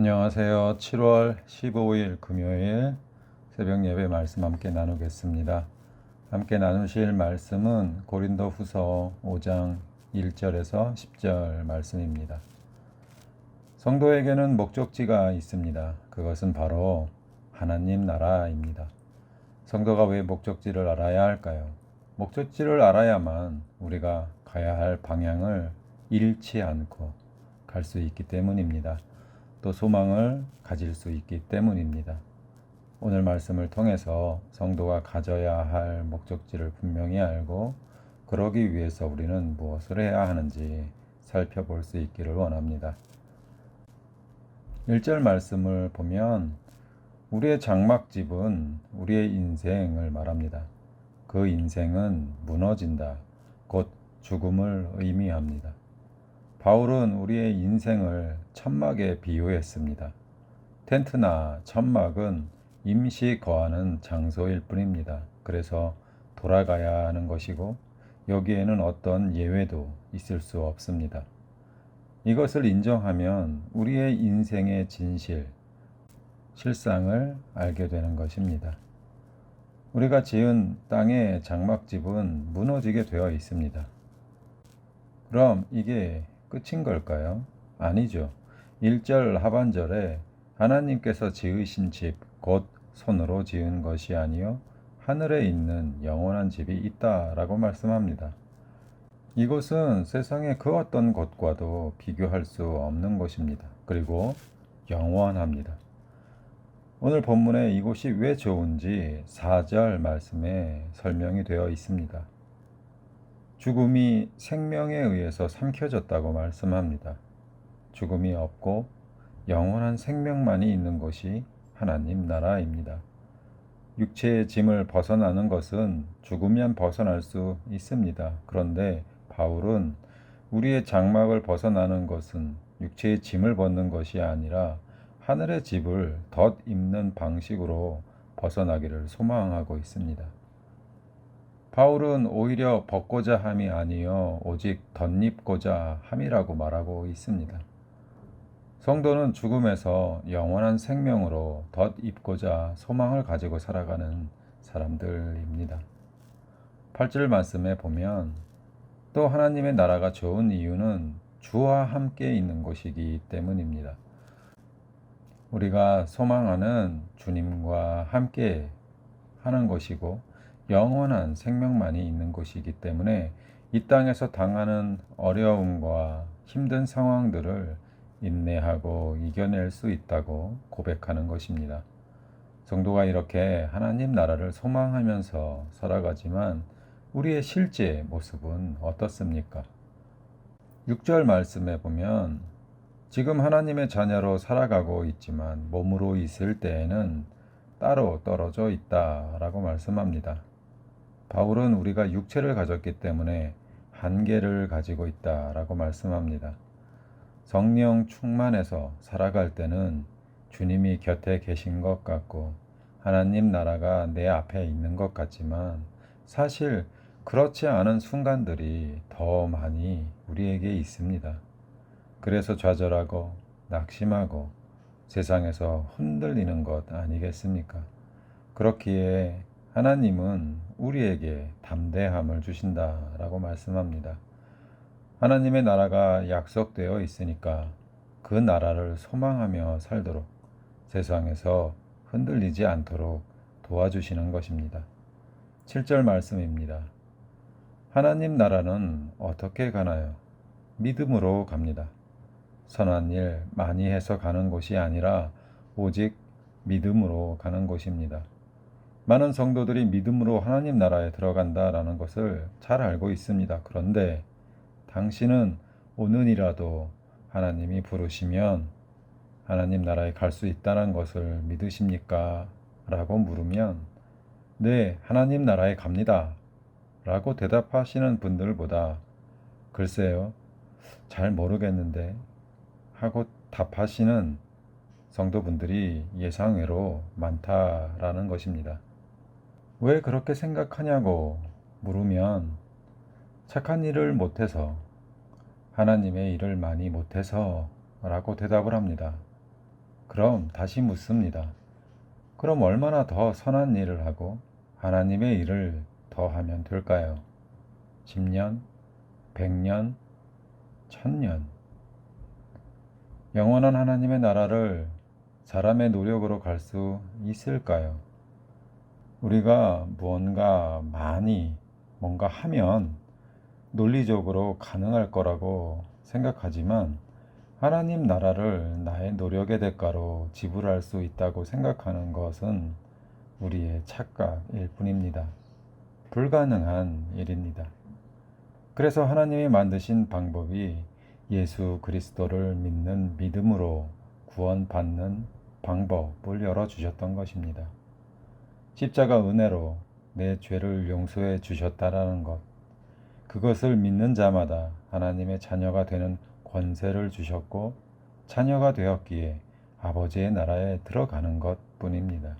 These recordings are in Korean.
안녕하세요. 7월 15일 금요일 새벽 예배 말씀 함께 나누겠습니다. 함께 나누실 말씀은 고린도후서 5장 1절에서 10절 말씀입니다. 성도에게는 목적지가 있습니다. 그것은 바로 하나님 나라입니다. 성도가 왜 목적지를 알아야 할까요? 목적지를 알아야만 우리가 가야 할 방향을 잃지 않고 갈 수 있기 때문입니다. 또 소망을 가질 수 있기 때문입니다. 오늘 말씀을 통해서 성도가 가져야 할 목적지를 분명히 알고 그러기 위해서 우리는 무엇을 해야 하는지 살펴볼 수 있기를 원합니다. 1절 말씀을 보면 우리의 장막집은 우리의 인생을 말합니다. 그 인생은 무너진다. 곧 죽음을 의미합니다. 바울은 우리의 인생을 천막에 비유했습니다. 텐트나 천막은 임시 거하는 장소일 뿐입니다. 그래서 돌아가야 하는 것이고 여기에는 어떤 예외도 있을 수 없습니다. 이것을 인정하면 우리의 인생의 진실, 실상을 알게 되는 것입니다. 우리가 지은 땅의 장막집은 무너지게 되어 있습니다. 그럼 이게 끝인 걸까요? 아니죠. 1절 하반절에 하나님께서 지으신 집, 곧 손으로 지은 것이 아니요 하늘에 있는 영원한 집이 있다라고 말씀합니다. 이곳은 세상의 그 어떤 곳과도 비교할 수 없는 곳입니다. 그리고 영원합니다. 오늘 본문에 이곳이 왜 좋은지 4절 말씀에 설명이 되어 있습니다. 죽음이 생명에 의해서 삼켜졌다고 말씀합니다. 죽음이 없고 영원한 생명만이 있는 것이 하나님 나라입니다. 육체의 짐을 벗어나는 것은 죽으면 벗어날 수 있습니다. 그런데 바울은 우리의 장막을 벗어나는 것은 육체의 짐을 벗는 것이 아니라 하늘의 집을 덧입는 방식으로 벗어나기를 소망하고 있습니다. 바울은 오히려 벗고자 함이 아니요 오직 덧입고자 함이라고 말하고 있습니다. 성도는 죽음에서 영원한 생명으로 덧입고자 소망을 가지고 살아가는 사람들입니다. 8절 말씀에 보면 또 하나님의 나라가 좋은 이유는 주와 함께 있는 것이기 때문입니다. 우리가 소망하는 주님과 함께 하는 것이고 영원한 생명만이 있는 것이기 때문에 이 땅에서 당하는 어려움과 힘든 상황들을 인내하고 이겨낼 수 있다고 고백하는 것입니다. 성도가 이렇게 하나님 나라를 소망하면서 살아가지만 우리의 실제 모습은 어떻습니까? 6절 말씀에 보면 지금 하나님의 자녀로 살아가고 있지만 몸으로 있을 때에는 따로 떨어져 있다라고 말씀합니다. 바울은 우리가 육체를 가졌기 때문에 한계를 가지고 있다라고 말씀합니다. 성령 충만해서 살아갈 때는 주님이 곁에 계신 것 같고 하나님 나라가 내 앞에 있는 것 같지만 사실 그렇지 않은 순간들이 더 많이 우리에게 있습니다. 그래서 좌절하고 낙심하고 세상에서 흔들리는 것 아니겠습니까? 그렇기에 하나님은 우리에게 담대함을 주신다라고 말씀합니다. 하나님의 나라가 약속되어 있으니까 그 나라를 소망하며 살도록 세상에서 흔들리지 않도록 도와주시는 것입니다. 7절 말씀입니다. 하나님 나라는 어떻게 가나요? 믿음으로 갑니다. 선한 일 많이 해서 가는 곳이 아니라 오직 믿음으로 가는 곳입니다. 많은 성도들이 믿음으로 하나님 나라에 들어간다라는 것을 잘 알고 있습니다. 그런데 당신은 오늘이라도 하나님이 부르시면 하나님 나라에 갈 수 있다는 것을 믿으십니까? 라고 물으면 네, 하나님 나라에 갑니다. 라고 대답하시는 분들보다 글쎄요, 잘 모르겠는데 하고 답하시는 성도분들이 예상외로 많다라는 것입니다. 왜 그렇게 생각하냐고 물으면 착한 일을 못해서 하나님의 일을 많이 못해서 라고 대답을 합니다. 그럼 다시 묻습니다. 그럼 얼마나 더 선한 일을 하고 하나님의 일을 더 하면 될까요? 10년, 100년, 1000년. 영원한 하나님의 나라를 사람의 노력으로 갈 수 있을까요? 우리가 뭔가 하면 논리적으로 가능할 거라고 생각하지만 하나님 나라를 나의 노력의 대가로 지불할 수 있다고 생각하는 것은 우리의 착각일 뿐입니다. 불가능한 일입니다. 그래서 하나님이 만드신 방법이 예수 그리스도를 믿는 믿음으로 구원받는 방법을 열어주셨던 것입니다. 십자가 은혜로 내 죄를 용서해 주셨다라는 것, 그것을 믿는 자마다 하나님의 자녀가 되는 권세를 주셨고 자녀가 되었기에 아버지의 나라에 들어가는 것 뿐입니다.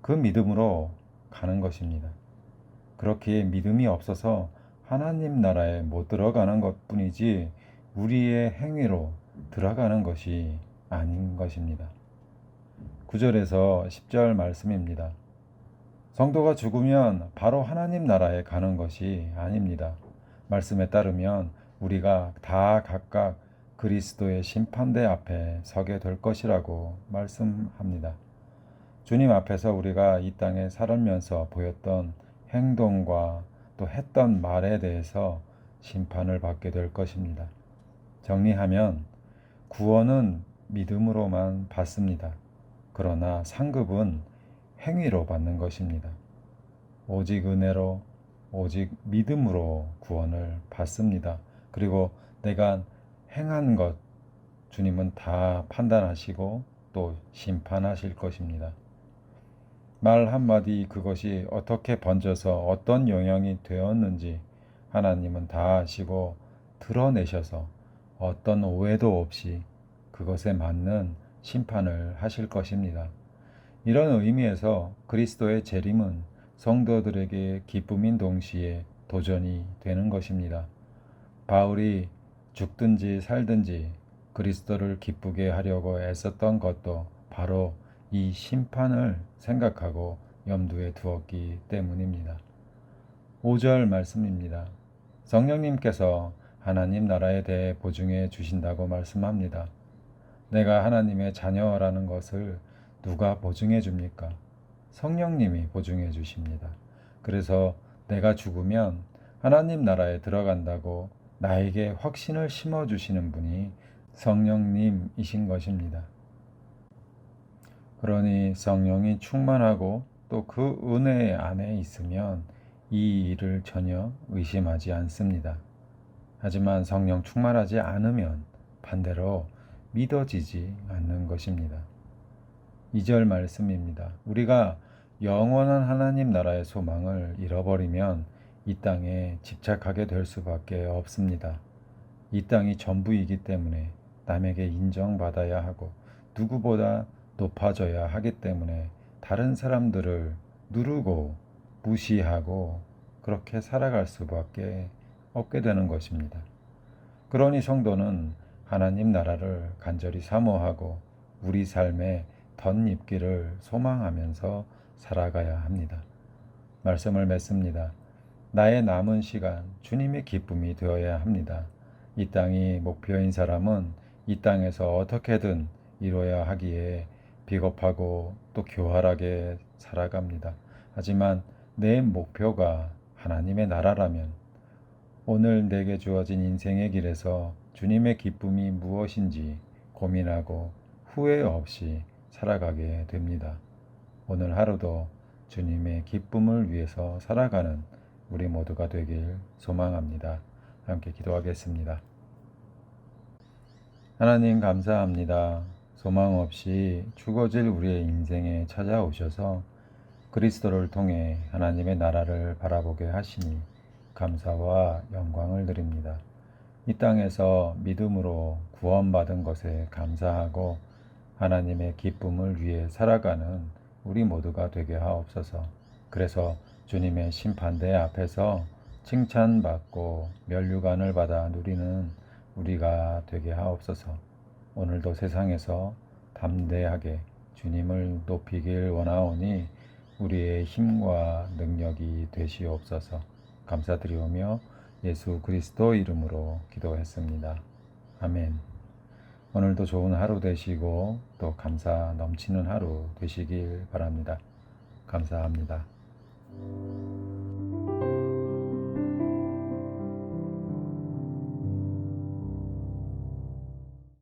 그 믿음으로 가는 것입니다. 그렇기에 믿음이 없어서 하나님 나라에 못 들어가는 것 뿐이지 우리의 행위로 들어가는 것이 아닌 것입니다. 9절에서 10절 말씀입니다. 성도가 죽으면 바로 하나님 나라에 가는 것이 아닙니다. 말씀에 따르면 우리가 다 각각 그리스도의 심판대 앞에 서게 될 것이라고 말씀합니다. 주님 앞에서 우리가 이 땅에 살면서 보였던 행동과 또 했던 말에 대해서 심판을 받게 될 것입니다. 정리하면 구원은 믿음으로만 받습니다. 그러나 상급은 행위로 받는 것입니다. 오직 은혜로, 오직 믿음으로 구원을 받습니다. 그리고 내가 행한 것 주님은 다 판단하시고 또 심판하실 것입니다. 말 한마디 그것이 어떻게 번져서 어떤 영향이 되었는지 하나님은 다 아시고 드러내셔서 어떤 오해도 없이 그것에 맞는 심판을 하실 것입니다. 이런 의미에서 그리스도의 재림은 성도들에게 기쁨인 동시에 도전이 되는 것입니다. 바울이 죽든지 살든지 그리스도를 기쁘게 하려고 애썼던 것도 바로 이 심판을 생각하고 염두에 두었기 때문입니다. 5절 말씀입니다. 성령님께서 하나님 나라에 대해 보증해 주신다고 말씀합니다. 내가 하나님의 자녀라는 것을 누가 보증해 줍니까? 성령님이 보증해 주십니다. 그래서 내가 죽으면 하나님 나라에 들어간다고 나에게 확신을 심어 주시는 분이 성령님이신 것입니다. 그러니 성령이 충만하고 또 그 은혜 안에 있으면 이 일을 전혀 의심하지 않습니다. 하지만 성령 충만하지 않으면 반대로 믿어지지 않는 것입니다. 2절 말씀입니다. 우리가 영원한 하나님 나라의 소망을 잃어버리면 이 땅에 집착하게 될 수밖에 없습니다. 이 땅이 전부이기 때문에 남에게 인정받아야 하고 누구보다 높아져야 하기 때문에 다른 사람들을 누르고 무시하고 그렇게 살아갈 수밖에 없게 되는 것입니다. 그러니 성도는 하나님 나라를 간절히 사모하고 우리 삶에 덧입기를 소망하면서 살아가야 합니다. 말씀을 맺습니다. 나의 남은 시간 주님의 기쁨이 되어야 합니다. 이 땅이 목표인 사람은 이 땅에서 어떻게든 이뤄야 하기에 비겁하고 또 교활하게 살아갑니다. 하지만 내 목표가 하나님의 나라라면 오늘 내게 주어진 인생의 길에서 주님의 기쁨이 무엇인지 고민하고 후회 없이 살아가게 됩니다. 오늘 하루도 주님의 기쁨을 위해서 살아가는 우리 모두가 되길 소망합니다. 함께 기도하겠습니다. 하나님 감사합니다. 소망 없이 죽어질 우리의 인생에 찾아오셔서 그리스도를 통해 하나님의 나라를 바라보게 하시니 감사와 영광을 드립니다. 이 땅에서 믿음으로 구원받은 것에 감사하고 하나님의 기쁨을 위해 살아가는 우리 모두가 되게 하옵소서. 그래서 주님의 심판대 앞에서 칭찬받고 면류관을 받아 누리는 우리가 되게 하옵소서. 오늘도 세상에서 담대하게 주님을 높이길 원하오니 우리의 힘과 능력이 되시옵소서. 감사드리오며 예수 그리스도 이름으로 기도했습니다. 아멘. 오늘도 좋은 하루 되시고 또 감사 넘치는 하루 되시길 바랍니다. 감사합니다.